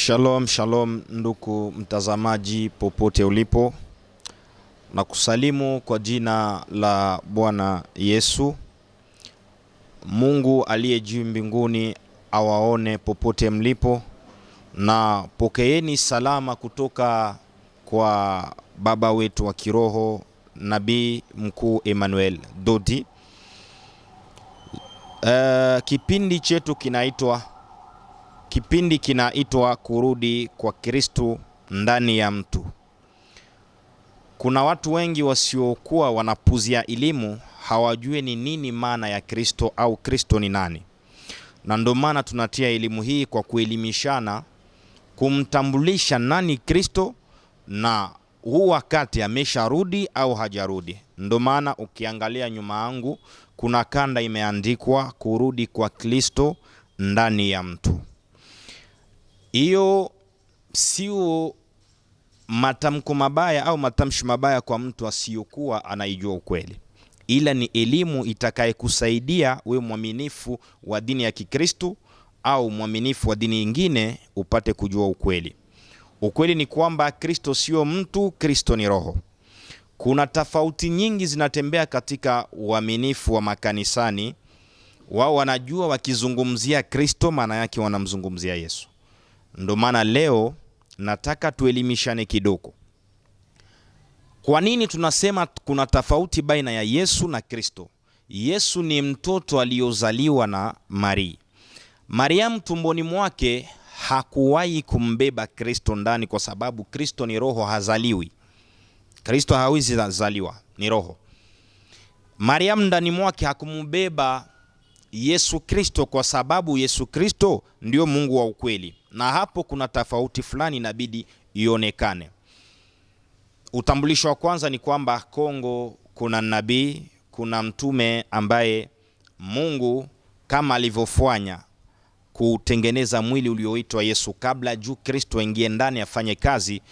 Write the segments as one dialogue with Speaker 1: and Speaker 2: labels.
Speaker 1: Shalom, shalom ndugu mtazamaji popote ulipo, na kusalimu kwa jina la Bwana Yesu. Mungu aliye juu mbinguni awaone popote mlipo, na pokeeni salama kutoka kwa baba wetu wa kiroho Nabii Mkuu Emmanuel Dodi. Kipindi chetu kinaitwa kurudi kwa Kristo ndani ya mtu. Kuna watu wengi wasiokuwa wanapuzia elimu, hawajui ni nini maana ya Kristo au Kristo ni nani. Na ndio maana tunatia elimu hii kwa kuelimishana, kumtambulisha nani Kristo na huu wakati amesharudi au hajarudi. Ndio maana ukiangalia nyuma yangu kuna kanda imeandikwa kurudi kwa Kristo ndani ya mtu. Hiyo sio matamko mabaya au matamshi mabaya kwa mtu asiyokuwa anaijua ukweli, ila ni elimu itakayekusaidia we mwaminifu wa dini ya Kikristo au mwaminifu wa dini nyingine upate kujua ukweli. Ukweli ni kwamba Kristo sio mtu, Kristo ni roho. Kuna tofauti nyingi zinatembea katika uaminifu wa makanisani. Wao wanajua wakizungumzia Kristo maana yake wanamzungumzia Yesu. Ndio maana leo nataka tuelimishane kidogo. Kwa nini tunasema kuna tofauti baina ya Yesu na Kristo? Yesu ni mtoto aliyozaliwa na Maria. Mariamu tumboni mwake hakuwahi kumbeba Kristo ndani, kwa sababu Kristo ni roho, hazaliwi. Kristo hawezi zaliwa, ni roho. Mariamu ndani mwake hakumbeba Yesu Kristo, kwa sababu Yesu Kristo ndio Mungu wa ukweli. Na hapo kuna tofauti fulani inabidi ionekane. Utambulisho wa kwanza ni kwamba Kongo kuna nabii, kuna mtume ambaye Mungu kama alivyofanya kutengeneza mwili ulioitwa Yesu kabla juu Kristo aingie ndani afanye kazi.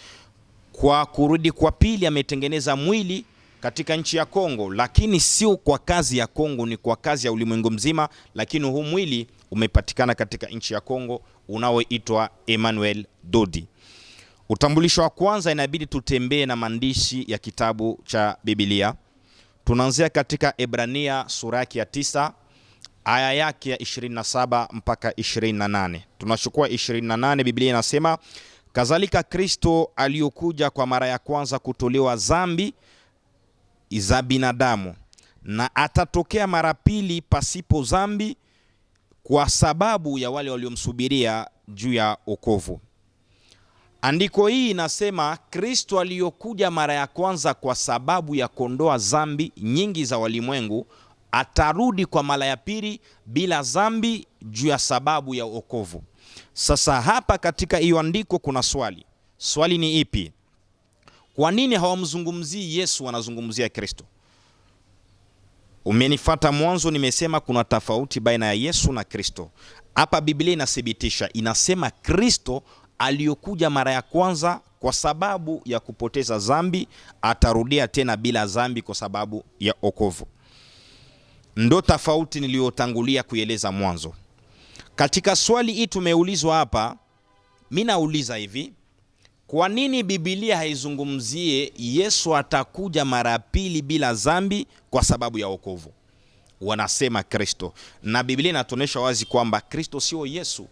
Speaker 1: Kwa kurudi kwa pili ametengeneza mwili katika nchi ya Kongo, lakini sio kwa kazi ya Kongo, ni kwa kazi ya ulimwengu mzima. Lakini huu mwili umepatikana katika nchi ya Kongo unaoitwa Emmanuel Dodi. Utambulisho wa kwanza inabidi tutembee na maandishi ya kitabu cha Biblia. Tunaanzia katika Ebrania sura ya 9 aya yake ya 27 mpaka 28. Tunachukua 28. Biblia inasema, kadhalika Kristo aliyokuja kwa mara ya kwanza kutolewa dhambi za binadamu, na atatokea mara pili pasipo dhambi kwa sababu ya wale waliomsubiria juu ya wokovu. Andiko hii inasema Kristo aliyokuja mara ya kwanza kwa sababu ya kondoa dhambi nyingi za walimwengu, atarudi kwa mara ya pili bila dhambi juu ya sababu ya wokovu. Sasa hapa katika hiyo andiko kuna swali. Swali ni ipi? Kwa nini hawamzungumzii Yesu, wanazungumzia Kristo? Umenifuata mwanzo, nimesema kuna tofauti baina ya Yesu na Kristo. Hapa Biblia inathibitisha, inasema Kristo aliyokuja mara ya kwanza kwa sababu ya kupoteza dhambi, atarudia tena bila dhambi kwa sababu ya wokovu. Ndo tofauti niliyotangulia kueleza mwanzo. Katika swali hii tumeulizwa hapa, mimi nauliza hivi: kwa nini Biblia haizungumzie Yesu atakuja mara pili bila dhambi kwa sababu ya wokovu? Wanasema Kristo, na Biblia inatuonyesha wazi kwamba Kristo sio Yesu.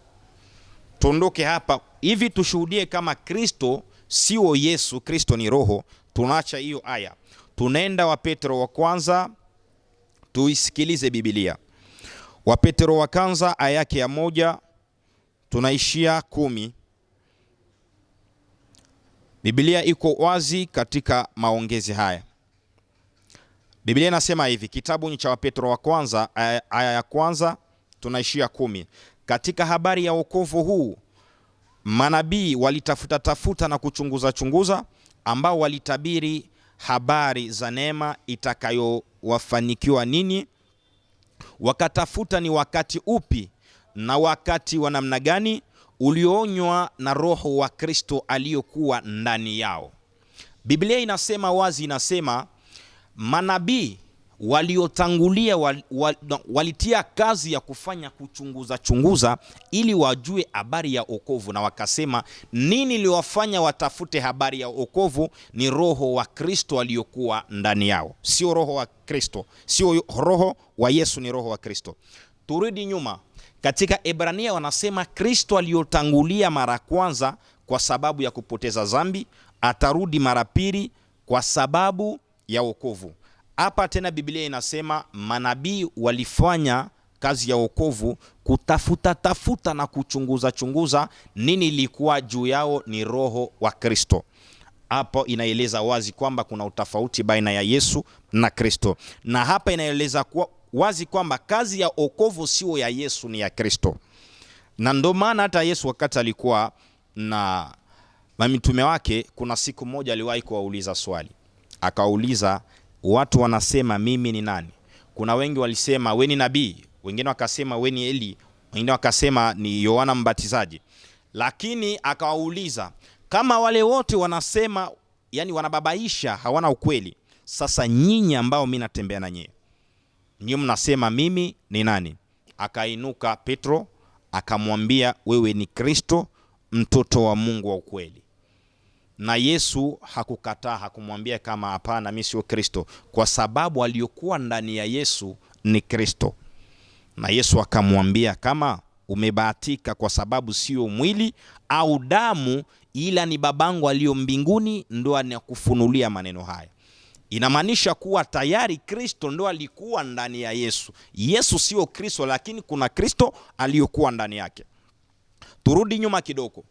Speaker 1: Tuondoke hapa hivi tushuhudie kama Kristo sio Yesu, Kristo ni roho. Tunaacha hiyo aya, tunaenda wa Petro wa kwanza, tuisikilize Biblia. Wa Petro wa kwanza aya yake ya 1 tunaishia 10. Biblia iko wazi katika maongezi haya. Biblia inasema hivi, kitabu cha Petro wa kwanza aya ya kwanza tunaishia 10. Katika habari ya wokovu huu manabii walitafuta na kuchunguza, ambao walitabiri habari za neema itakayowafanikiwa nini. Wakatafuta ni wakati upi na wakati wa namna gani ulioonywa na Roho wa Kristo aliyokuwa ndani yao. Biblia inasema wazi, inasema manabii waliotangulia walitia kazi ya kufanya kuchunguza ili wajue habari ya wokovu, na wakasema nini liwafanya watafute habari ya wokovu? Ni roho wa Kristo aliyokuwa ndani yao. Sio roho wa Kristo, sio roho wa Yesu, ni roho wa Kristo. Turudi nyuma katika Ebrania, wanasema Kristo aliyotangulia mara kwanza kwa sababu ya kupoteza dhambi, atarudi mara pili kwa sababu ya wokovu. Hapa tena Biblia inasema manabii walifanya kazi ya wokovu, kutafuta na kuchunguza nini ilikuwa juu yao, ni roho wa Kristo. Hapo inaeleza wazi kwamba kuna utofauti baina ya Yesu na Kristo, na hapa inaeleza wazi kwamba kazi ya wokovu sio ya Yesu, ni ya Kristo. Na ndio maana hata Yesu wakati alikuwa na mitume wake, kuna siku moja aliwahi kuwauliza swali, akauliza, watu wanasema mimi ni nani? Kuna wengi walisema we ni nabii, wengine wakasema we ni Eli, wengine wakasema ni Yohana Mbatizaji. Lakini akawauliza, kama wale wote wanasema, yani wanababaisha, hawana ukweli, sasa nyinyi ambao mimi natembea na nyinyi mnasema mimi ni nani? Akainuka Petro akamwambia, wewe ni Kristo, mtoto wa Mungu wa ukweli. Na Yesu hakukataa, hakumwambia kama hapana, mimi sio Kristo, kwa sababu aliyokuwa ndani ya Yesu ni Kristo. Na Yesu akamwambia, kama umebahatika, kwa sababu sio mwili au damu, ila ni babangu aliyo mbinguni ndo anakufunulia maneno haya. Inamaanisha kuwa tayari Kristo ndo alikuwa ndani ya Yesu. Yesu sio Kristo, lakini kuna Kristo aliyokuwa ndani yake. Turudi nyuma kidogo.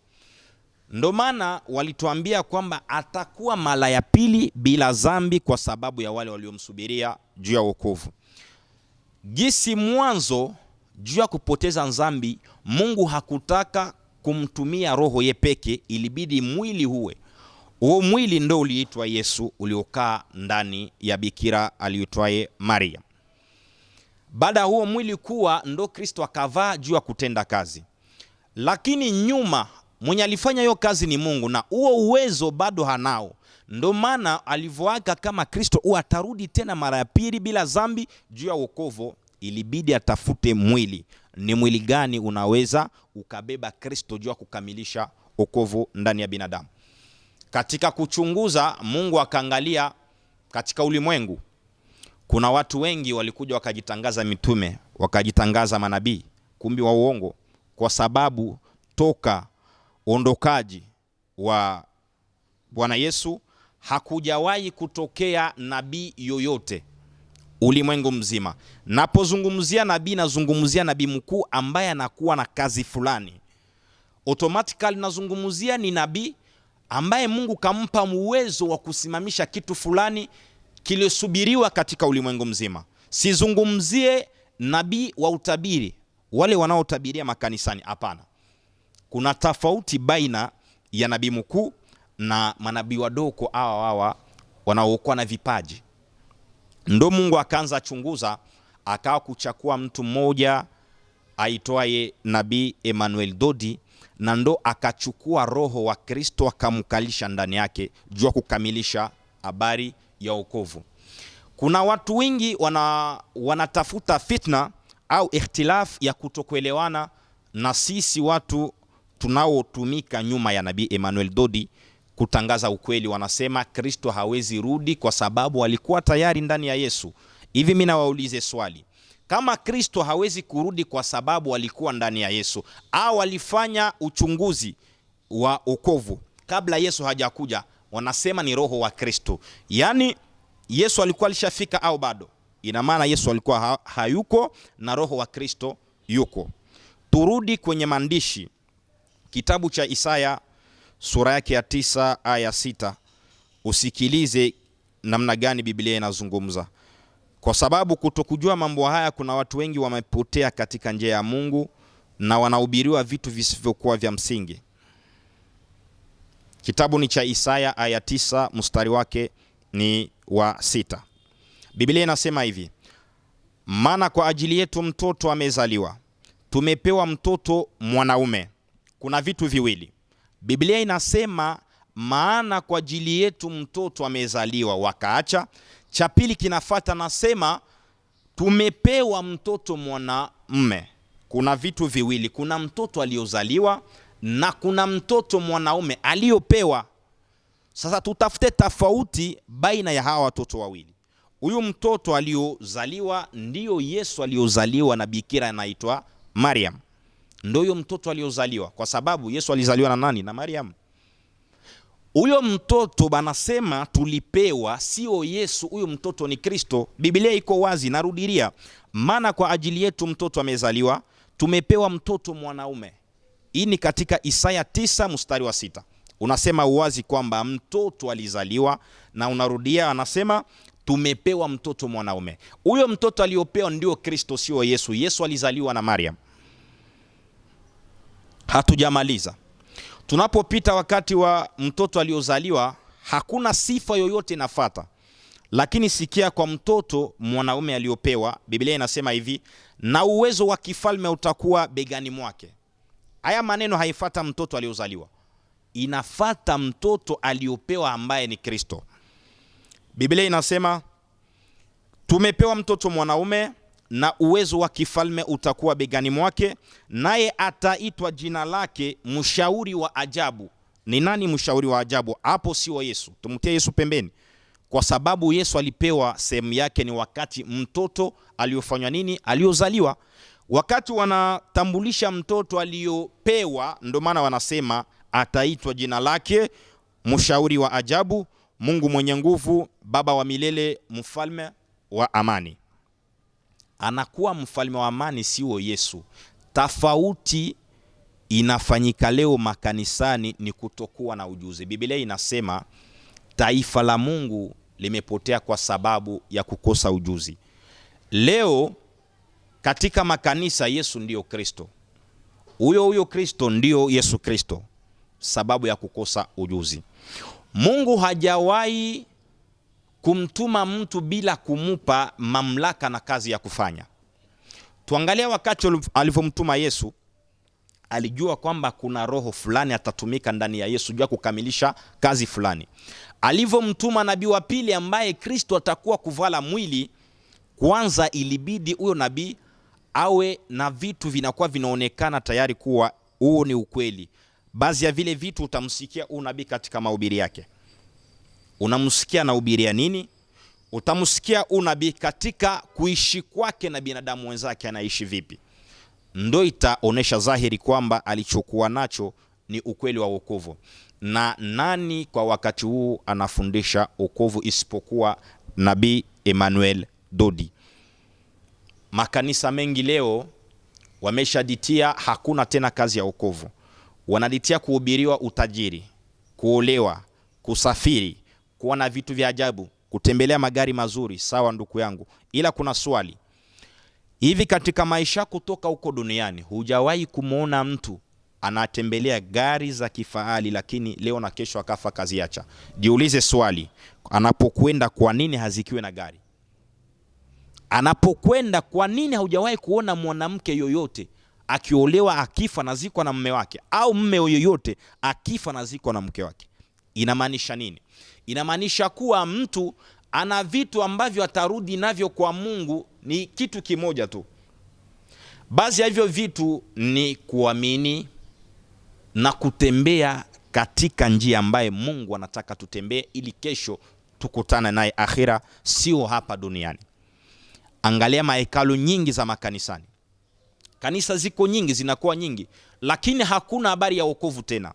Speaker 1: Ndo maana walituambia kwamba atakuwa mara ya pili bila dhambi, kwa sababu ya wale waliomsubiria juu ya wokovu. Gisi mwanzo juu ya kupoteza dhambi, Mungu hakutaka kumtumia roho ye peke, ilibidi mwili huwe. Huo mwili ndo uliitwa Yesu, uliokaa ndani ya bikira aliitwaye Maria. Baada huo mwili kuwa, ndo Kristo akavaa juu ya kutenda kazi. Lakini nyuma mwenye alifanya hiyo kazi ni Mungu, na huo uwezo bado hanao. Ndo maana alivyoaga kama Kristo atarudi tena mara ya pili bila dhambi juu ya wokovu, ilibidi atafute mwili. Ni mwili gani unaweza ukabeba Kristo juu ya kukamilisha wokovu ndani ya binadamu? Katika kuchunguza, Mungu akaangalia katika ulimwengu kuna watu wengi walikuja wakajitangaza mitume, wakajitangaza manabii, kumbi wa uongo, kwa sababu toka ondokaji wa Bwana Yesu hakujawahi kutokea nabii yoyote ulimwengu mzima. Napozungumzia nabii, nazungumzia nabii mkuu ambaye anakuwa na kazi fulani. Automatically nazungumzia ni nabii ambaye Mungu kampa uwezo wa kusimamisha kitu fulani kiliosubiriwa katika ulimwengu mzima. Sizungumzie nabii wa utabiri, wale wanaotabiria makanisani, hapana. Kuna tofauti baina ya nabii mkuu na manabii wadogo hawa wanaokuwa na vipaji. Ndo Mungu akaanza chunguza, akawa kuchakua mtu mmoja aitwaye nabii Emmanuel Dodi, na ndo akachukua roho wa Kristo akamkalisha ndani yake juu ya kukamilisha habari ya wokovu. Kuna watu wengi wanatafuta fitna au ikhtilaf ya kutokuelewana na sisi watu tunaotumika nyuma ya nabii Emmanuel Dodi kutangaza ukweli. Wanasema Kristo hawezi rudi kwa sababu alikuwa tayari ndani ya Yesu. Hivi mimi nawaulize swali, kama Kristo hawezi kurudi kwa sababu alikuwa ndani ya Yesu, au alifanya uchunguzi wa wokovu kabla Yesu hajakuja, wanasema ni roho wa Kristo, yani Yesu alikuwa alishafika au bado? Ina maana Yesu alikuwa hayuko na roho wa Kristo yuko. Turudi kwenye maandishi, kitabu cha Isaya sura yake ya 9 aya 6. Usikilize namna gani Biblia inazungumza. Kwa sababu kutokujua mambo haya, kuna watu wengi wamepotea katika njia ya Mungu na wanahubiriwa vitu visivyokuwa vya msingi. Kitabu ni cha Isaya aya 9 mstari wake ni wa 6. Biblia inasema hivi: maana kwa ajili yetu mtoto amezaliwa, tumepewa mtoto mwanaume. Kuna vitu viwili. Biblia inasema maana kwa ajili yetu mtoto amezaliwa, wakaacha Cha pili kinafuata, nasema tumepewa mtoto mwanamume. Kuna vitu viwili, kuna mtoto aliozaliwa na kuna mtoto mwanaume aliopewa. Sasa tutafute tofauti baina ya hawa watoto wawili. Huyu mtoto aliozaliwa ndio Yesu aliozaliwa na bikira anaitwa Mariam. Ndio huyo mtoto aliozaliwa, kwa sababu Yesu alizaliwa na nani? Na Mariam. Huyo mtoto banasema tulipewa, sio Yesu. Huyo mtoto ni Kristo. Biblia iko wazi, narudilia, maana kwa ajili yetu mtoto amezaliwa, tumepewa mtoto mwanaume. Hii ni katika Isaya 9 mstari wa 6. Unasema uwazi kwamba mtoto alizaliwa, na unarudia anasema tumepewa mtoto mwanaume. Huyo mtoto aliopewa ndio Kristo, sio Yesu. Yesu alizaliwa na Mariam. Hatujamaliza. Tunapopita wakati wa mtoto aliozaliwa, hakuna sifa yoyote inafuata. Lakini sikia, kwa mtoto mwanaume aliopewa, Biblia inasema hivi, na uwezo wa kifalme utakuwa begani mwake. Haya maneno haifuata mtoto aliozaliwa, inafuata mtoto aliopewa ambaye ni Kristo. Biblia inasema tumepewa mtoto mwanaume na uwezo wa kifalme utakuwa begani mwake, naye ataitwa jina lake mshauri wa ajabu. Ni nani mshauri wa ajabu? Hapo sio Yesu, tumtie Yesu pembeni, kwa sababu Yesu alipewa sehemu yake ni wakati mtoto aliofanywa nini? Aliozaliwa. Wakati wanatambulisha mtoto aliopewa, ndio maana wanasema ataitwa jina lake mshauri wa ajabu, Mungu mwenye nguvu, Baba wa milele, mfalme wa amani. Anakuwa mfalme wa amani, sio Yesu. Tofauti inafanyika leo makanisani ni kutokuwa na ujuzi. Biblia inasema taifa la Mungu limepotea kwa sababu ya kukosa ujuzi. Leo katika makanisa Yesu ndio Kristo, huyo Kristo ndio Yesu Kristo, sababu ya kukosa ujuzi. Mungu hajawahi kumtuma mtu bila kumupa mamlaka na kazi ya kufanya. Tuangalia wakati alivyomtuma Yesu, alijua kwamba kuna roho fulani atatumika ndani ya Yesu jua kukamilisha kazi fulani. Alivyomtuma nabii wa pili ambaye Kristo atakuwa kuvala mwili, kwanza ilibidi huyo nabii awe na vitu vinakuwa vinaonekana tayari kuwa huo ni ukweli. Baadhi ya vile vitu utamsikia huyo nabii katika mahubiri yake. Unamsikia na hubiria nini? Utamsikia huyo nabii katika kuishi kwake na binadamu wenzake anaishi vipi. Ndio itaonesha dhahiri kwamba alichokuwa nacho ni ukweli wa wokovu. Na nani kwa wakati huu anafundisha wokovu isipokuwa nabii Emmanuel Dodi? Makanisa mengi leo wameshaditia hakuna tena kazi ya wokovu. Wanaditia kuhubiriwa utajiri, kuolewa, kusafiri, kuwa na vitu vya ajabu, kutembelea magari mazuri. Sawa ndugu yangu, ila kuna swali. Hivi katika maisha kutoka huko duniani hujawahi kumuona mtu anatembelea gari za kifahari lakini leo na kesho akafa kazi acha? Jiulize swali, anapokwenda kwa nini hazikiwe na gari? Anapokwenda kwa nini haujawahi kuona mwanamke yoyote akiolewa akifa na ziko na mume wake, au mume yoyote akifa na ziko na mke wake? Inamaanisha nini? Inamaanisha kuwa mtu ana vitu ambavyo atarudi navyo kwa Mungu ni kitu kimoja tu. Baadhi ya hivyo vitu ni kuamini na kutembea katika njia ambaye Mungu anataka tutembee ili kesho tukutane naye akhira, sio hapa duniani. Angalia mahekalu nyingi za makanisani. Kanisa ziko nyingi, zinakuwa nyingi, lakini hakuna habari ya wokovu tena.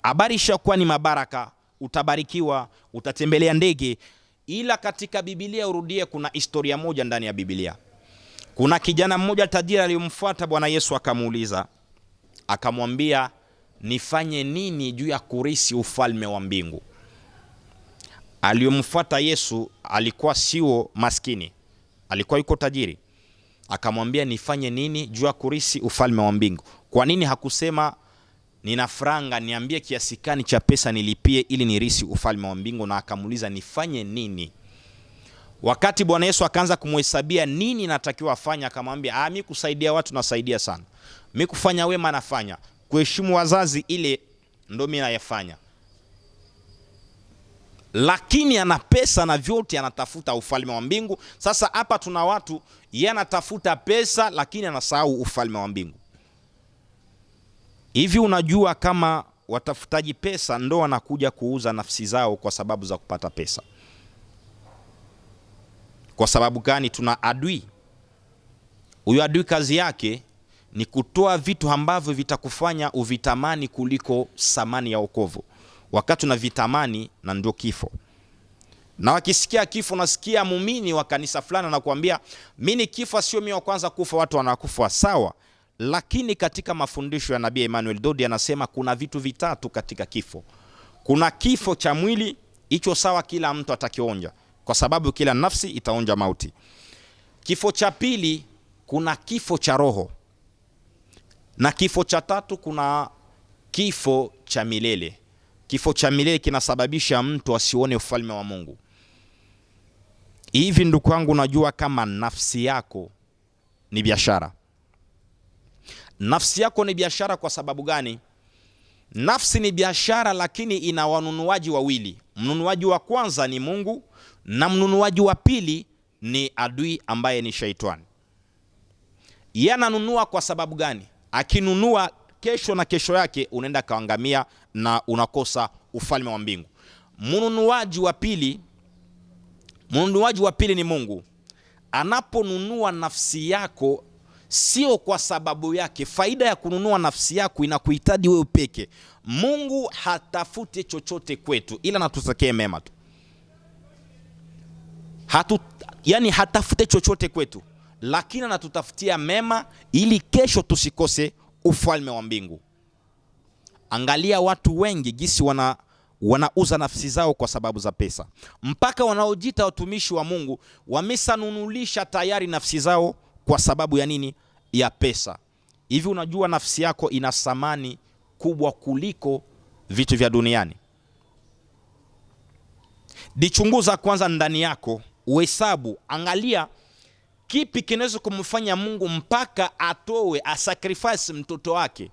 Speaker 1: Habari ishakuwa ni mabaraka, utabarikiwa, utatembelea ndege. Ila katika Biblia urudie, kuna historia moja ndani ya Biblia. Kuna kijana mmoja tajiri aliyomfuata Bwana Yesu, akamuuliza, akamwambia, nifanye nini juu ya kurisi ufalme wa mbingu? Aliyomfuata Yesu alikuwa sio maskini, alikuwa yuko tajiri. Akamwambia, nifanye nini juu ya kurisi ufalme wa mbingu? Kwa nini hakusema nina franga, niambie kiasi gani cha pesa nilipie ili nirisi ufalme wa mbingu? Na akamuuliza nifanye nini? Wakati Bwana Yesu akaanza kumhesabia nini natakiwa afanya, akamwambia, mimi kusaidia watu nasaidia sana, mimi kufanya wema nafanya, kuheshimu wazazi ile ndo mimi nayafanya, lakini ana pesa na vyote, anatafuta ufalme wa mbingu. Sasa hapa tuna watu yeye anatafuta pesa lakini anasahau ufalme wa mbingu. Hivi unajua kama watafutaji pesa ndo wanakuja kuuza nafsi zao kwa sababu za kupata pesa? Kwa sababu gani? Tuna adui. Huyo adui kazi yake ni kutoa vitu ambavyo vitakufanya uvitamani kuliko thamani ya wokovu. Wakati unavitamani, na ndio kifo. Na wakisikia kifo, nasikia muumini wa kanisa fulani anakuambia mimi kifo sio mimi wa kwanza kufa, watu wanakufa. Sawa, lakini katika mafundisho ya Nabii Emmanuel Dodi anasema kuna vitu vitatu katika kifo. Kuna kifo cha mwili, hicho sawa, kila mtu atakionja kwa sababu kila nafsi itaonja mauti. Kifo cha pili, kuna kifo cha roho, na kifo cha tatu kuna kifo cha milele. Kifo cha milele kinasababisha mtu asione ufalme wa Mungu. Hivi ndugu wangu, unajua kama nafsi yako ni biashara? Nafsi yako ni biashara. Kwa sababu gani? Nafsi ni biashara, lakini ina wanunuaji wawili. Mnunuaji wa kwanza ni Mungu na mnunuaji wa pili ni adui ambaye ni Shaitani. Yeye ananunua kwa sababu gani? Akinunua kesho na kesho yake unaenda kaangamia na unakosa ufalme wa mbingu. Mnunuaji wa pili ni Mungu. Anaponunua nafsi yako sio kwa sababu yake. Faida ya kununua nafsi yako inakuhitaji wewe peke. Mungu hatafute chochote kwetu ila natutakie mema tu. Yani hatafute chochote kwetu, lakini anatutafutia mema ili kesho tusikose ufalme wa mbingu. Angalia watu wengi gisi wanauza nafsi zao kwa sababu za pesa. Mpaka wanaojiita watumishi wa Mungu wamesanunulisha tayari nafsi zao kwa sababu ya nini? Ya pesa. Hivi unajua nafsi yako ina thamani kubwa kuliko vitu vya duniani? Dichunguza kwanza ndani yako, uhesabu, angalia kipi kinaweza kumfanya Mungu mpaka atoe sacrifice mtoto wake.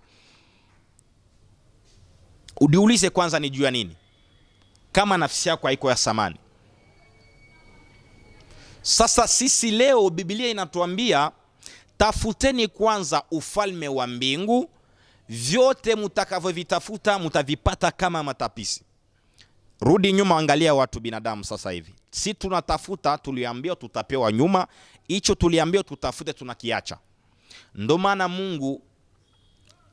Speaker 1: Udiulize kwanza ni juu ya nini, kama nafsi yako haiko ya thamani. Sasa sisi leo Biblia inatuambia tafuteni kwanza ufalme wa mbingu, vyote mtakavyovitafuta mtavipata kama matapisi. Rudi nyuma, angalia watu binadamu sasa hivi. Si tunatafuta, tuliambiwa tutapewa nyuma, hicho tuliambiwa tutafute tunakiacha. Ndio maana Mungu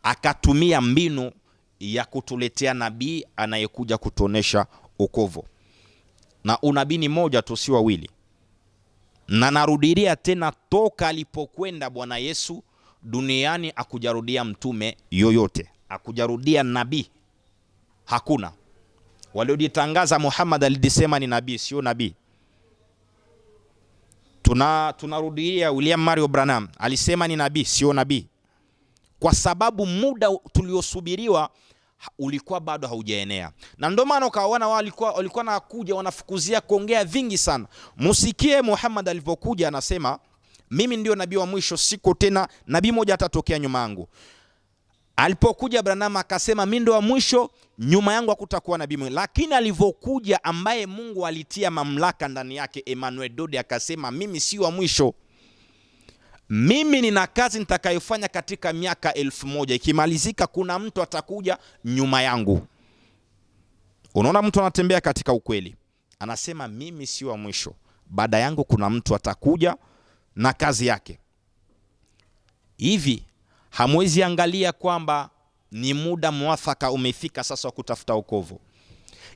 Speaker 1: akatumia mbinu ya kutuletea nabii anayekuja kutuonesha wokovu. Na unabii ni moja tu, si wawili. Na narudilia tena, toka alipokwenda Bwana Yesu duniani akujarudia mtume yoyote, akujarudia nabii, hakuna. Waliojitangaza Muhammad alisema ni nabii, sio nabii. Tunarudia William Mario Branham alisema ni nabii, sio nabii. Kwa sababu muda tuliosubiriwa ulikuwa bado haujaenea. Na ndio maana ukaona walikuwa nakuja wanafukuzia kuongea vingi sana. Musikie Muhammad alipokuja anasema mimi ndio nabii wa mwisho, siko tena nabii moja atatokea nyuma yangu. Alipokuja Branham akasema mimi ndio wa mwisho, nyuma yangu hakutakuwa nabii mwingine. Lakini alivokuja ambaye Mungu alitia mamlaka ndani yake, Emmanuel Dodi akasema mimi si wa mwisho. Mimi nina kazi nitakayofanya katika miaka 1000. Ikimalizika kuna mtu atakuja nyuma yangu. Unaona, mtu anatembea katika ukweli. Anasema mimi si wa mwisho. Baada yangu kuna mtu atakuja na kazi yake. Hivi hamwezi angalia kwamba ni muda mwafaka umefika sasa wa kutafuta wokovu?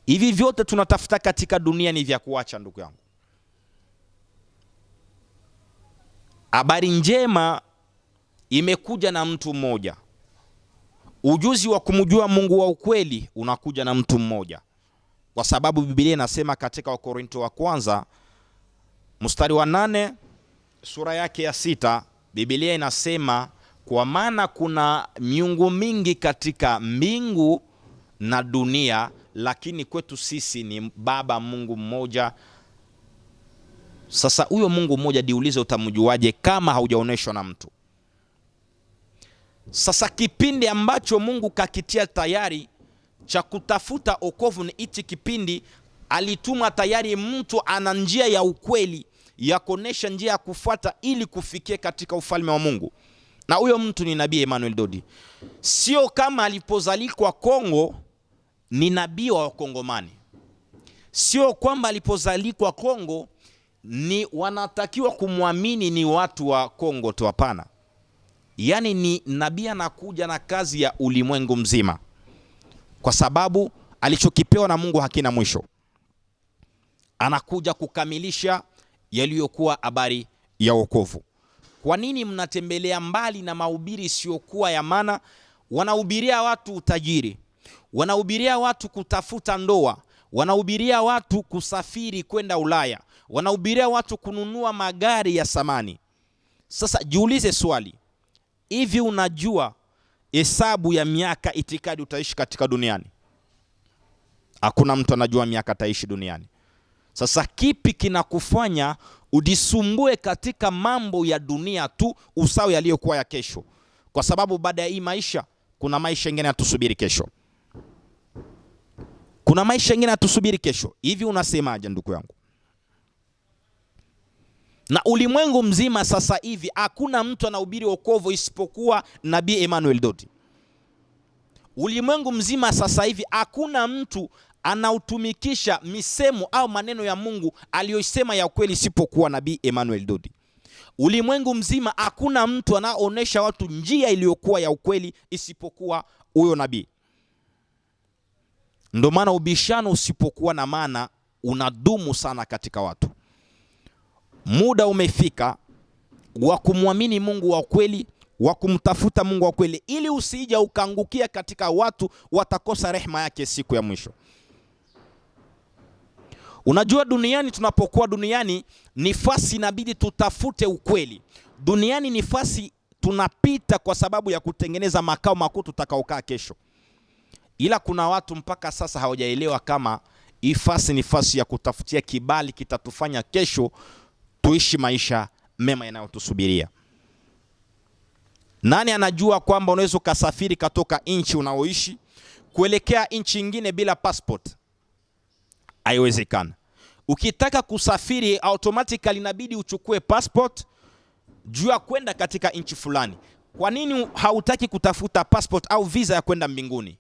Speaker 1: Hivi vyote tunatafuta katika dunia ni vya kuacha, ndugu yangu. Habari njema imekuja na mtu mmoja. Ujuzi wa kumjua Mungu wa ukweli unakuja na mtu mmoja. Kwa sababu Biblia inasema katika Wakorintho wa kwanza mstari wa 8 sura yake ya 6, Biblia inasema kwa maana kuna miungu mingi katika mbingu na dunia, lakini kwetu sisi ni Baba Mungu mmoja. Sasa huyo Mungu mmoja, diulize utamjuaje kama haujaoneshwa na mtu? Sasa kipindi ambacho Mungu kakitia tayari cha kutafuta wokovu ni hichi kipindi alituma tayari mtu ana njia ya ukweli ya kuonesha njia ya kufuata ili kufikia katika ufalme wa Mungu. Na huyo mtu ni Nabii Emmanuel Dodi. Sio kama alipozalikwa Kongo ni nabii wa Wakongomani. Sio kwamba alipozalikwa Kongo ni wanatakiwa kumwamini ni watu wa Kongo tu, hapana. Yani ni nabii anakuja na kazi ya ulimwengu mzima, kwa sababu alichokipewa na Mungu hakina mwisho. Anakuja kukamilisha yaliyokuwa habari ya wokovu. Kwa nini mnatembelea mbali na mahubiri isiyokuwa ya maana? Wanahubiria watu utajiri, wanahubiria watu kutafuta ndoa, wanahubiria watu kusafiri kwenda Ulaya, wanahubiria watu kununua magari ya samani. Sasa jiulize swali, hivi unajua hesabu ya miaka itikadi utaishi katika duniani? Hakuna mtu anajua miaka ataishi duniani. Sasa kipi kinakufanya udisumbue katika mambo ya dunia tu, usahau yaliyokuwa ya kesho? Kwa sababu baada ya hii maisha kuna maisha mengine yatusubiri kesho. Kuna maisha mengine yatusubiri kesho. Hivi unasemaje ndugu yangu? Na ulimwengu mzima sasa hivi hakuna mtu anahubiri wokovu isipokuwa Nabii Emmanuel Dodi. Ulimwengu mzima sasa hivi hakuna mtu anautumikisha misemo au maneno ya Mungu aliyosema ya ukweli isipokuwa Nabii Emmanuel Dodi. Ulimwengu mzima hakuna mtu anaonesha watu njia iliyokuwa ya ukweli isipokuwa huyo nabii. Ndio maana ubishano usipokuwa na maana unadumu sana katika watu. Muda umefika wa kumwamini Mungu wa kweli, wa kumtafuta Mungu wa kweli, ili usije ukaangukia katika watu watakosa rehema yake siku ya mwisho. Unajua duniani, tunapokuwa duniani nifasi inabidi tutafute ukweli. Duniani nifasi tunapita kwa sababu ya kutengeneza makao makuu tutakaokaa kesho. Ila kuna watu mpaka sasa hawajaelewa kama ifasi nifasi ya kutafutia kibali kitatufanya kesho tuishi maisha mema yanayotusubiria. Nani anajua kwamba unaweza kusafiri katoka nchi unaoishi kuelekea nchi nyingine bila passport? Haiwezekana. Ukitaka kusafiri automatically inabidi uchukue passport juu ya kwenda katika nchi fulani. Kwa nini hautaki kutafuta passport au visa ya kwenda mbinguni?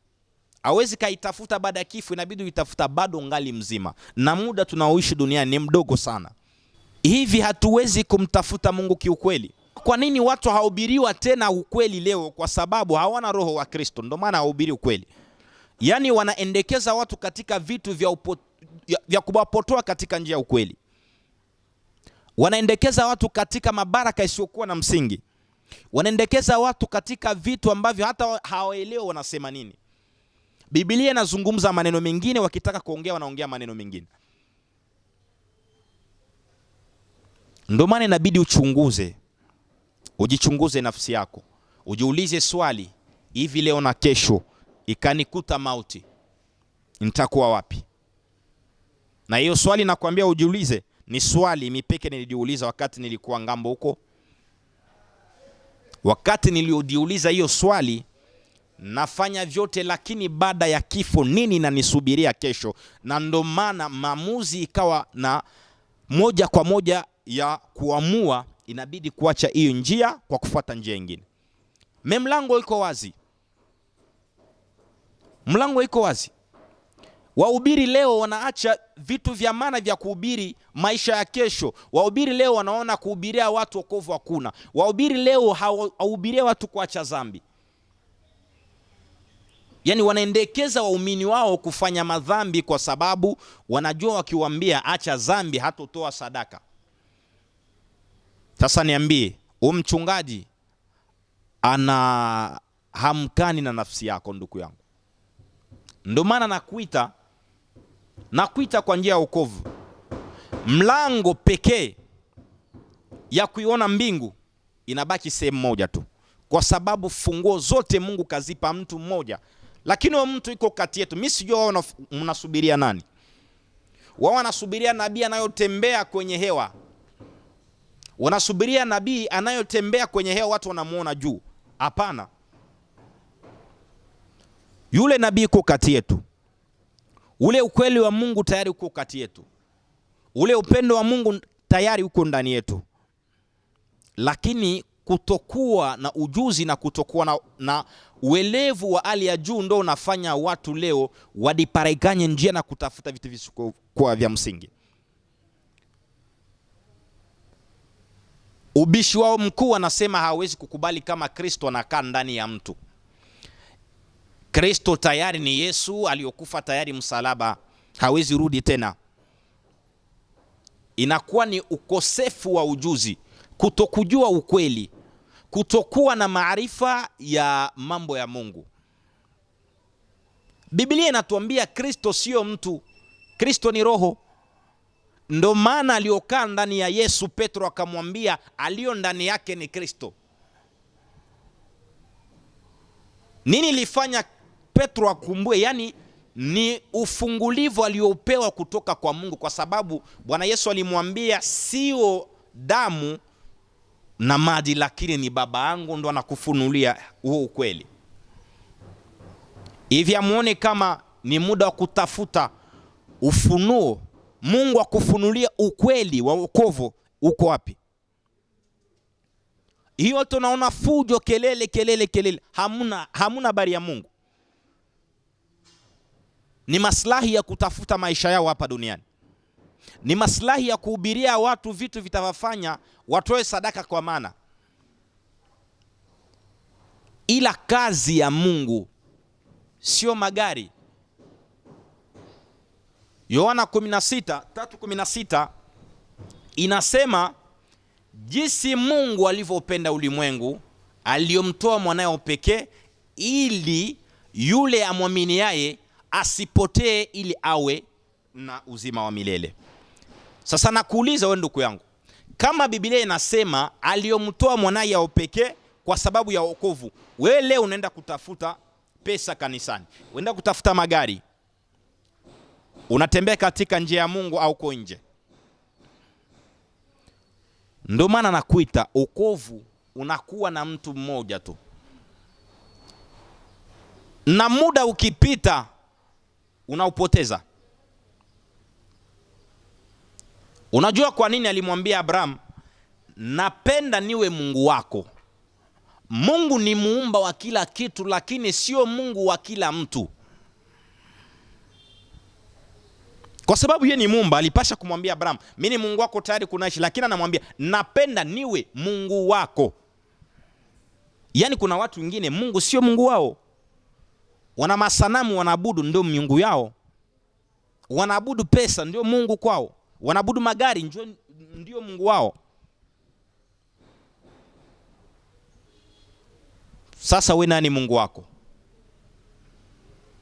Speaker 1: Hawezi kaitafuta baada ya kifo, inabidi uitafuta bado ngali mzima. Na muda tunaoishi duniani ni mdogo sana. Hivi hatuwezi kumtafuta Mungu kiukweli. Kwa nini watu hawahubiriwa tena ukweli leo? Kwa sababu hawana roho wa Kristo, ndio maana hawahubiri ukweli. Yani wanaendekeza watu katika vitu vya kuwapotoa katika njia ya ukweli. Wanaendekeza watu katika mabaraka isiyokuwa na msingi. Wanaendekeza watu katika vitu ambavyo hata hawaelewi wanasema nini. Biblia inazungumza maneno mengine, wakitaka kuongea wanaongea maneno mengine. Ndio maana inabidi uchunguze, ujichunguze nafsi yako. Ujiulize swali, hivi leo na kesho ikanikuta mauti, nitakuwa wapi? Na hiyo swali nakwambia ujiulize, ni swali mipeke nilijiuliza wakati nilikuwa ngambo huko. Wakati nilijiuliza hiyo swali, nafanya vyote lakini baada ya kifo nini nanisubiria kesho? Na ndo maana maamuzi ikawa na moja kwa moja ya kuamua inabidi kuacha hiyo njia kwa kufuata njia nyingine. Mlango iko wazi. Mlango iko wazi. Wahubiri leo wanaacha vitu vya maana vya kuhubiri maisha ya kesho. Wahubiri leo wanaona kuhubiria watu wokovu hakuna. Wahubiri leo hawahubiria watu kuacha dhambi. Yani wanaendekeza waumini wao kufanya madhambi kwa sababu wanajua wakiwaambia acha dhambi hatotoa sadaka. Sasa niambie, mchungaji ana hamkani na nafsi yako ndugu yangu. Ndio maana nakuita kwa njia ya wokovu. Mlango pekee ya kuiona mbingu inabaki sehemu moja tu, kwa sababu funguo zote Mungu kazipa mtu mmoja. Lakini wa mtu iko kati yetu. Mimi sijui wao mnasubiria nani. Wao wanasubiria nabii anayotembea kwenye hewa. Wanasubiria nabii anayotembea kwenye hewa watu wanamuona juu. Hapana. Yule nabii iko kati yetu. ule ukweli wa Mungu tayari uko kati yetu, ule upendo wa Mungu tayari uko ndani yetu, lakini kutokuwa na ujuzi na kutokuwa na uelevu wa hali ya juu ndio unafanya watu leo wadipareganye njia na kutafuta vitu visivyokuwa vya msingi. Ubishi wao mkuu anasema hawezi kukubali kama Kristo anakaa ndani ya mtu. Kristo tayari ni Yesu aliyokufa tayari msalaba, hawezi rudi tena. Inakuwa ni ukosefu wa ujuzi, kutokujua ukweli, kutokuwa na maarifa ya mambo ya Mungu. Biblia inatuambia Kristo sio mtu, Kristo ni roho. Ndo maana aliokaa ndani ya Yesu, Petro akamwambia alio ndani yake ni Kristo. Nini lifanya Petro akumbue? Yani ni ufungulivu aliopewa kutoka kwa Mungu, kwa sababu Bwana Yesu alimwambia sio damu na maji, lakini ni Baba yangu ndo anakufunulia huo ukweli. Hivi amuone kama ni muda wa kutafuta ufunuo, Mungu akufunulia ukweli wa wokovu uko wapi. Hiyo tunaona fujo, kelele, hamuna habari ya Mungu. Ni maslahi ya kutafuta maisha yao hapa duniani, ni maslahi ya kuhubiria watu vitu vitawafanya watoe sadaka kwa maana, ila kazi ya Mungu sio magari. Yohana 16:3-16 inasema jinsi Mungu alivyopenda ulimwengu aliyomtoa mwanae pekee, ili yule amwaminiaye asipotee, ili awe na uzima wa milele. Sasa nakuuliza wewe ndugu yangu, kama Biblia inasema aliyomtoa mwanae pekee kwa sababu ya wokovu, wewe leo unaenda kutafuta pesa kanisani, unaenda kutafuta magari, unatembea katika njia ya Mungu au uko nje? Ndio maana nakuita wokovu unakuwa na mtu mmoja tu, na muda ukipita unaupoteza. Unajua kwa nini alimwambia Abraham, napenda niwe Mungu wako? Mungu ni muumba wa kila kitu, lakini sio Mungu wa kila mtu. Kwa sababu yeye ni muumba, alipasha kumwambia Abraham, mimi ni Mungu wako tayari kunaishi, lakini anamwambia napenda niwe Mungu wako. Yaani kuna watu wengine Mungu sio Mungu wao. Wana masanamu wanaabudu, ndio miungu yao. Wanaabudu pesa, ndio Mungu kwao. Wanaabudu magari, ndio Mungu wao. Sasa wewe nani Mungu wako?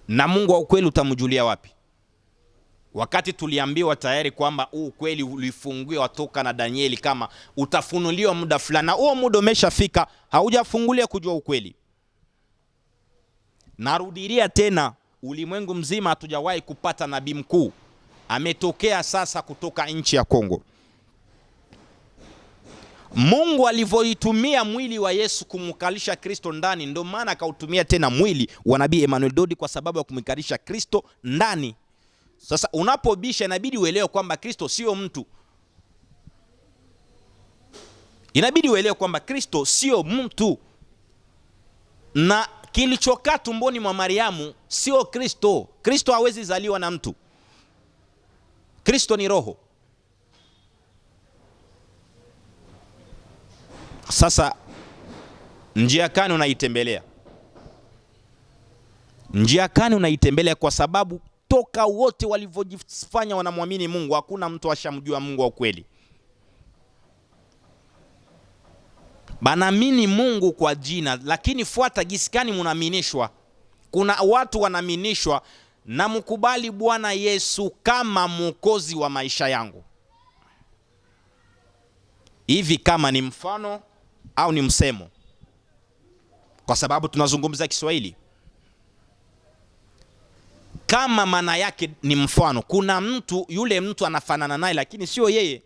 Speaker 1: Na Mungu wa ukweli utamjulia wapi? Wakati tuliambiwa tayari kwamba ukweli ulifunguliwa toka na Danieli, kama utafunuliwa muda fulani, na huo muda umeshafika, haujafungulia kujua ukweli. Narudilia tena, ulimwengu mzima hatujawahi kupata nabii mkuu. Ametokea sasa kutoka nchi ya Kongo. Mungu alivyoitumia mwili wa Yesu kumkalisha Kristo ndani, ndio maana akautumia tena mwili wa nabii Emmanuel Dodi kwa sababu ya kumkalisha Kristo ndani. Sasa unapobisha inabidi uelewe kwamba Kristo sio mtu. Inabidi uelewe kwamba Kristo sio mtu, na kilichokaa tumboni mwa Mariamu sio Kristo. Kristo hawezi zaliwa na mtu. Kristo ni roho. Sasa njia gani unaitembelea? Njia gani unaitembelea? Kwa sababu toka wote walivyojifanya wanamwamini Mungu, hakuna mtu ashamjua Mungu wa kweli. Banaamini Mungu kwa jina, lakini fuata jinsi gani mnaaminishwa. Kuna watu wanaaminishwa na mkubali Bwana Yesu kama mwokozi wa maisha yangu. Hivi kama ni mfano au ni msemo? Kwa sababu tunazungumza Kiswahili. Kama maana yake ni mfano, kuna mtu, yule mtu anafanana naye lakini sio yeye.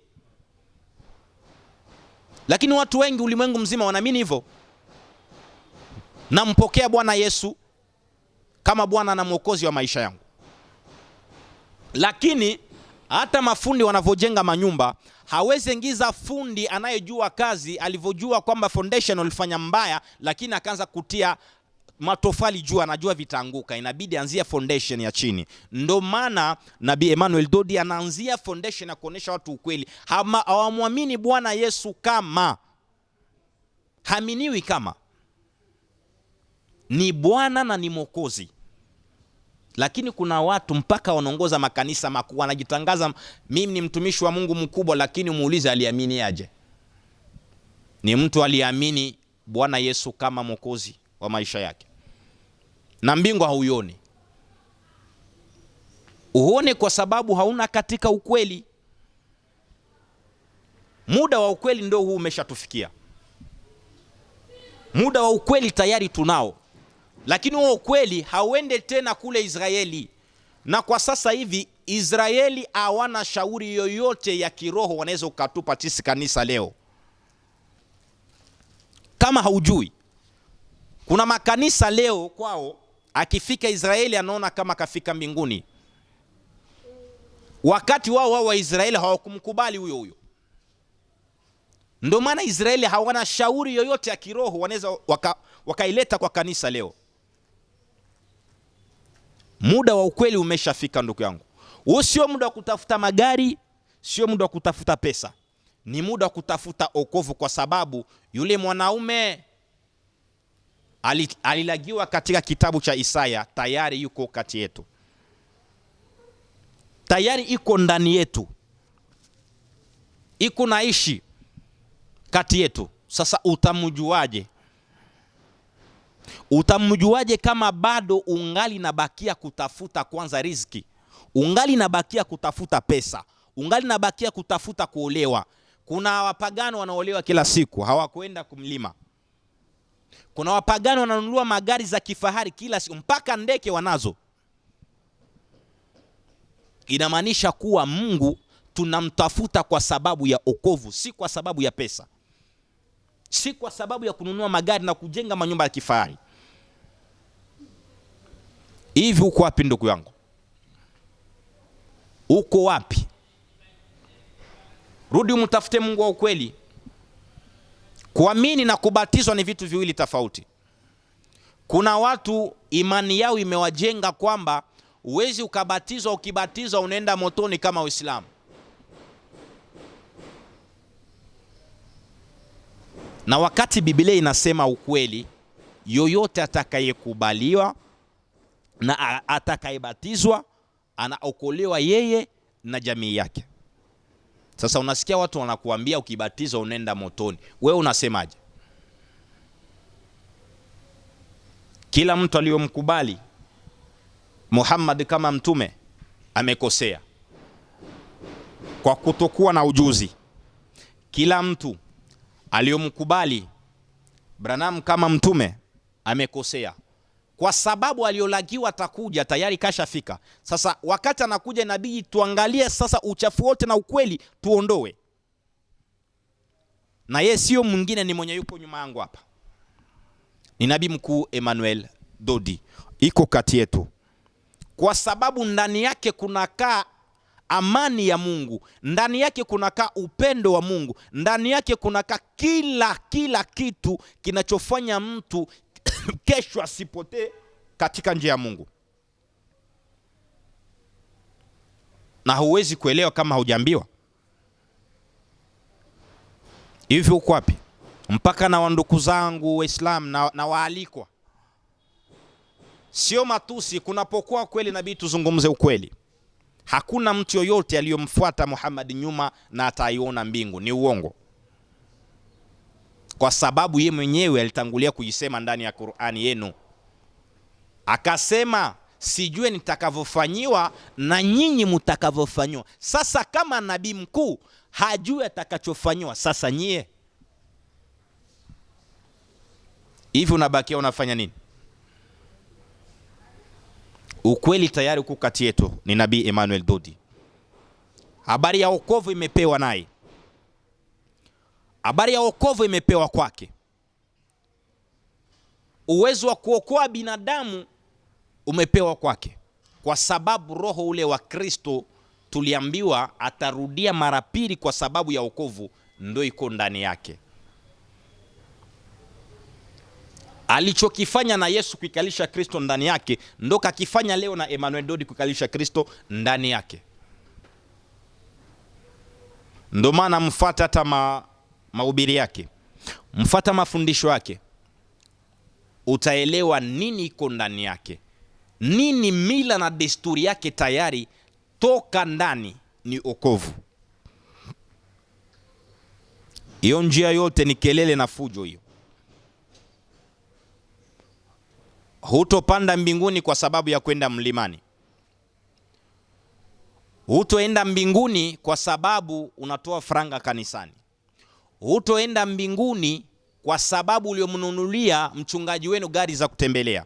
Speaker 1: Lakini watu wengi ulimwengu mzima wanaamini hivyo. Nampokea Bwana Yesu kama Bwana na mwokozi wa maisha yangu. Lakini hata mafundi wanavyojenga manyumba, hawezi ingiza fundi anayejua kazi alivyojua kwamba foundation ulifanya mbaya, lakini akaanza kutia matofali juu, anajua vitaanguka. Inabidi anzia foundation ya chini. Ndio maana Nabii Emmanuel Dodi anaanzia foundation ya kuonesha watu ukweli. Hawamwamini Bwana Yesu kama haminiwi kama ni Bwana na ni Mwokozi. Lakini kuna watu mpaka wanaongoza makanisa makubwa wanajitangaza mimi ni mtumishi wa Mungu mkubwa, lakini muulize aliamini aje? Ni mtu aliamini Bwana Yesu kama Mwokozi wa maisha yake, na mbingu hauioni. Uone kwa sababu hauna katika ukweli. Muda wa ukweli ndio huu umeshatufikia. Muda wa ukweli tayari tunao, lakini huo ukweli hauende tena kule Israeli. Na kwa sasa hivi Israeli hawana shauri yoyote ya kiroho wanaweza ukatupa sisi kanisa leo. Kama haujui, kuna makanisa leo kwao akifika Israeli anaona kama kafika mbinguni, wakati wao wa Israeli hawakumkubali huyo. Ndio maana Israeli hawana shauri yoyote ya kiroho wanaweza wakaileta kwa kanisa leo. Muda wa ukweli umeshafika ndugu yangu. Huo sio muda wa kutafuta magari, sio muda wa kutafuta pesa. Ni muda wa kutafuta okovu, kwa sababu yule mwanaume alilagiwa katika kitabu cha Isaya tayari yuko kati yetu. Tayari iko ndani yetu. Iko naishi kati yetu. Sasa utamjuaje? Utamjuaje kama bado ungali nabakia kutafuta kwanza riziki, ungali nabakia kutafuta pesa, ungali nabakia kutafuta kuolewa? Kuna wapagano wanaolewa kila siku, hawakwenda kumlima. Kuna wapagano wananunua magari za kifahari kila siku, mpaka ndege wanazo. Inamaanisha kuwa Mungu tunamtafuta kwa sababu ya okovu, si kwa sababu ya pesa, si kwa sababu ya kununua magari na kujenga manyumba ya kifahari. Hivi uko wapi ndugu yangu? Uko wapi? Rudi umtafute Mungu wa ukweli. Kuamini na kubatizwa ni vitu viwili tofauti. Kuna watu imani yao imewajenga kwamba uwezi ukabatizwa, ukibatizwa unaenda motoni kama Uislamu. Na wakati Biblia inasema ukweli, yoyote atakayekubaliwa na atakayebatizwa anaokolewa yeye na jamii yake. Sasa unasikia watu wanakuambia ukibatizwa unaenda motoni. Wewe unasemaje? Kila mtu aliyomkubali Muhammad kama mtume amekosea kwa kutokuwa na ujuzi. Kila mtu aliyomkubali Branham kama mtume amekosea kwa sababu aliolagiwa atakuja tayari kashafika. Sasa wakati anakuja inabidi tuangalie sasa uchafu wote na ukweli tuondoe. Na yeye sio mwingine, ni mwenye yuko nyuma yangu hapa. Ni Nabii Mkuu Emmanuel Dodi, iko kati yetu. Kwa sababu ndani yake kunakaa amani ya Mungu, ndani yake kunakaa upendo wa Mungu, ndani yake kunakaa kila kitu kinachofanya mtu kesho asipotee katika njia ya Mungu. Na huwezi kuelewa kama hujaambiwa. Hivi uko wapi? Mpaka na wandugu zangu Waislamu na waalikwa, sio matusi. Kunapokuwa kweli nabii tuzungumze ukweli. Hakuna mtu yoyote aliyomfuata Muhammad nyuma na ataiona mbingu, ni uongo. Kwa sababu yeye mwenyewe alitangulia kujisema ndani ya Qur'ani yenu. Akasema sijue nitakavyofanyiwa na nyinyi mtakavyofanywa. Sasa kama nabii mkuu hajui atakachofanywa, sasa nyie hivi unabakia unafanya nini? Ukweli tayari uko kati yetu, ni Nabii Emmanuel Dodi. Habari ya wokovu imepewa naye. Habari ya wokovu imepewa kwake. Uwezo wa kuokoa binadamu umepewa kwake. kwa sababu roho ule wa Kristo tuliambiwa atarudia mara pili kwa sababu ya wokovu, ndio iko ndani yake. Alichokifanya na Yesu kuikalisha Kristo ndani yake, ndo kakifanya leo na Emmanuel Dodi kuikalisha Kristo ndani yake. Ndo maana mfuata hata mahubiri yake, mfuata mafundisho yake, utaelewa nini iko ndani yake, nini mila na desturi yake. Tayari toka ndani ni wokovu. Hiyo njia yote ni kelele na fujo hiyo. Hutopanda mbinguni kwa sababu ya kwenda mlimani. Hutoenda mbinguni kwa sababu unatoa franga kanisani. Hutoenda mbinguni kwa sababu uliomnunulia mchungaji wenu gari za kutembelea.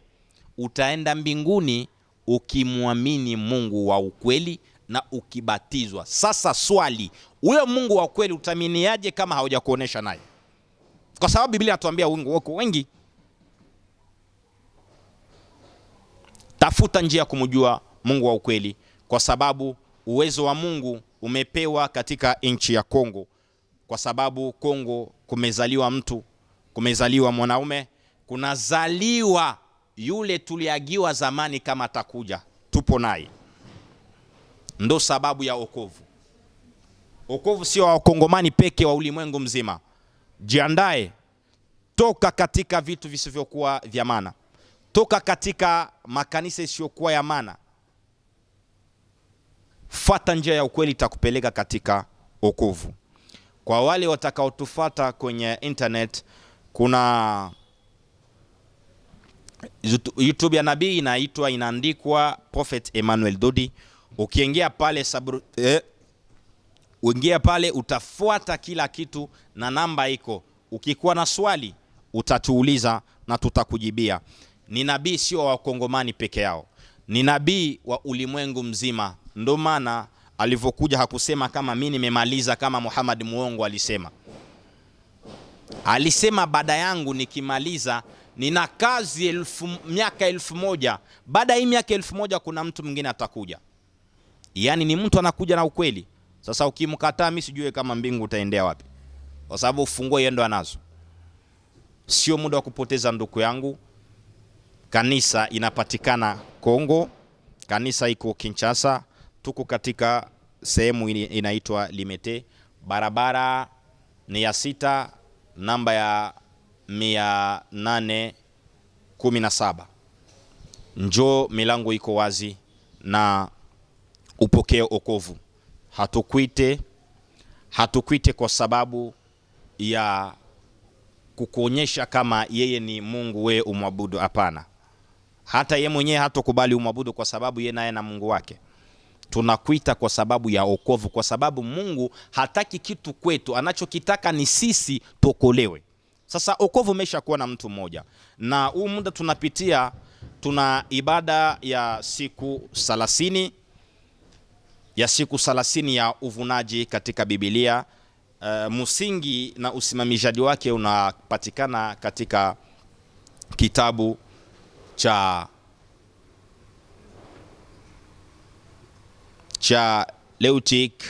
Speaker 1: Utaenda mbinguni ukimwamini Mungu wa ukweli na ukibatizwa. Sasa swali, huyo Mungu wa ukweli utaminiaje kama haujakuonesha naye? Kwa sababu Biblia inatuambia wako wengi. Tafuta njia ya kumjua Mungu wa ukweli, kwa sababu uwezo wa Mungu umepewa katika nchi ya Kongo. Kwa sababu Kongo kumezaliwa mtu, kumezaliwa mwanaume, kunazaliwa yule tuliagiwa zamani kama atakuja, tupo naye. Ndo sababu ya wokovu. Wokovu sio wa Kongomani peke, wa ulimwengu mzima. Jiandae, toka katika vitu visivyokuwa vya maana, toka katika makanisa isiyokuwa ya maana. Fuata njia ya ukweli, itakupeleka katika wokovu. Kwa wale watakaotufuata kwenye internet, kuna YouTube ya nabii inaandikwa Prophet Emmanuel Dodi. Ukiingia pale uingia pale, utafuata kila kitu na namba iko. Ukikuwa na swali utatuuliza na tutakujibia. Ni nabii sio wa Kongomani peke yao, ni nabii wa ulimwengu mzima. Ndio maana alivyokuja hakusema kama mimi nimemaliza kama Muhammad muongo alisema. Alisema baada yangu nikimaliza nina kazi miaka 1000. Baada ya miaka 1000 kuna mtu mwingine atakuja. Yaani ni mtu anakuja na ukweli. Sasa ukimkataa, mimi sijui kama mbingu utaendea wapi, kwa sababu ufunguo yeye ndo anazo. Sio muda wa kupoteza ndugu yangu. Kanisa inapatikana Kongo, kanisa iko Kinshasa, tuko katika sehemu inaitwa Limete, barabara ni ya 6, namba ya 817. Njoo, milango iko wazi na upokee wokovu. Hatukuite kwa sababu ya kukuonyesha kama yeye ni Mungu we umwabudu, hapana. Hata yeye mwenyewe hatokubali umwabudu kwa sababu yeye naye na Mungu wake. Tunakuita kwa sababu ya wokovu, kwa sababu Mungu hataki kitu kwetu, anachokitaka ni sisi tuokolewe. Sasa wokovu umeshakuwa na mtu mmoja, na huu muda tunapitia, tuna ibada ya siku 30 ya uvunaji katika Biblia. Msingi na usimamishaji wake unapatikana katika kitabu cha Levitik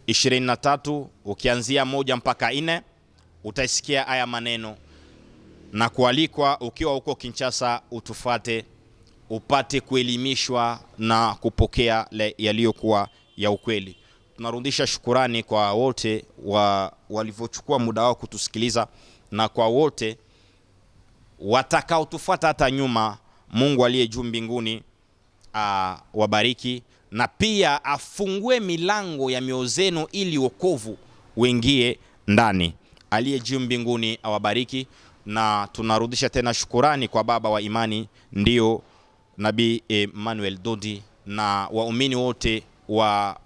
Speaker 1: 23 ukianzia 1 mpaka 4. Utaisikia haya maneno na kualikwa ukiwa huko Kinshasa utufuate, upate kuelimishwa na kupokea yaliyokuwa ya ukweli. Tunarudisha shukurani kwa wote walivyochukua muda wao kutusikiliza, na kwa wote watakaotufuata hata nyuma. Mungu aliye juu mbinguni wabariki, na pia afungue milango ya mioyo zenu ili wokovu uingie ndani. Aliye juu mbinguni awabariki, na tunarudisha tena shukurani kwa baba wa imani, ndio Nabii Emmanuel Dodi, na waumini wote wa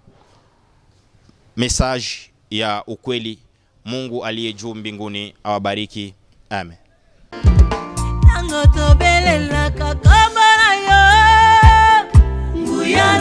Speaker 1: message ya ukweli. Mungu aliye juu mbinguni awabariki. Amen. Nguya